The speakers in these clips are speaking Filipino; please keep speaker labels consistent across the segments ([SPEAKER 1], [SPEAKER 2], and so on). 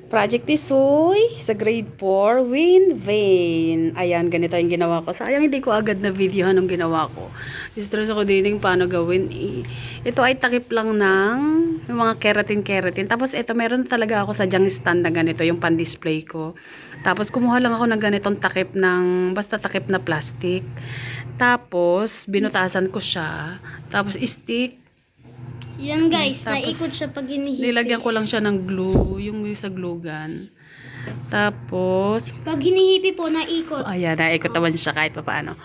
[SPEAKER 1] Project Tisoy sa grade 4, wind vane. Ayan, ganito yung ginawa ko. Sayang hindi ko agad na videohan ng ginawa ko. Distress ako din yung paano gawin. Ito ay takip lang ng yung mga keratin-keratin. Tapos ito, meron talaga ako sa sadyang stand na ganito, yung pan-display ko. Tapos kumuha lang ako ng ganitong takip ng, basta takip na plastic. Tapos, binutasan ko siya. Tapos, stick.
[SPEAKER 2] Yan guys,
[SPEAKER 1] Tapos,
[SPEAKER 2] naikot siya pag hinihipi.
[SPEAKER 1] nilagyan ko lang siya ng glue, yung sa glue gun. Tapos,
[SPEAKER 2] Pag hinihipi po, naikot.
[SPEAKER 1] ayan, naikot naman siya kahit paano.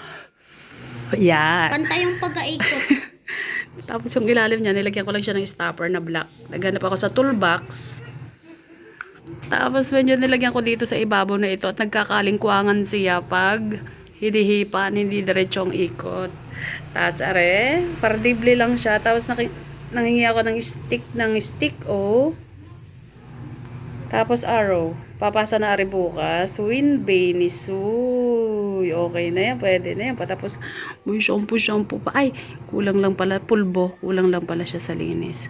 [SPEAKER 1] Ayan.
[SPEAKER 2] Pantay yung pagkaikot.
[SPEAKER 1] Tapos yung ilalim niya, nilagyan ko lang siya ng stopper na black. Naghanap ako sa toolbox. Tapos medyo nilagyan ko dito sa ibabaw na ito at nagkakalingkuangan siya pag hinihipan, hindi diretsong ikot. Tapos are, pardible lang siya. Tapos nangingi ako ng stick o tapos arrow. Papasa na ari bukas. Wind vane suy. Okay na yan. Pwede na yan. Patapos, may shampoo pa. Ay, kulang lang pala. Pulbo. Kulang lang pala siya sa linis.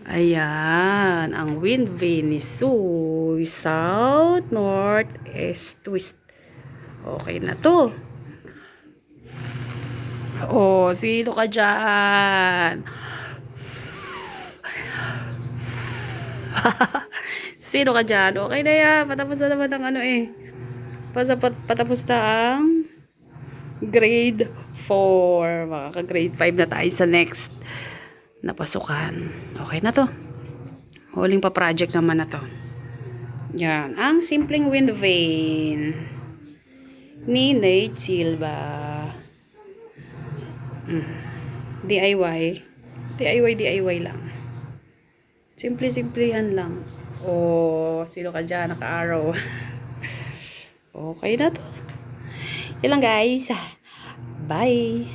[SPEAKER 1] Ayan. Ang wind vane suy. South, north, east, twist. Okay na to. Oh, sino ka dyan? Sino ka dyan? Okay na yan. Patapos na naman ang ano eh. Patapos na ang grade 4. Makaka-grade 5 na tayo sa next na pasukan. Okay na to. Huling pa project naman na to. Yan. Ang simpleng wind vane ni Nate Silva. DIY. DIY lang. Simple-simplehan lang. Oh, sino ka dyan? Naka-arrow. Okay na to. Yun lang guys. Bye.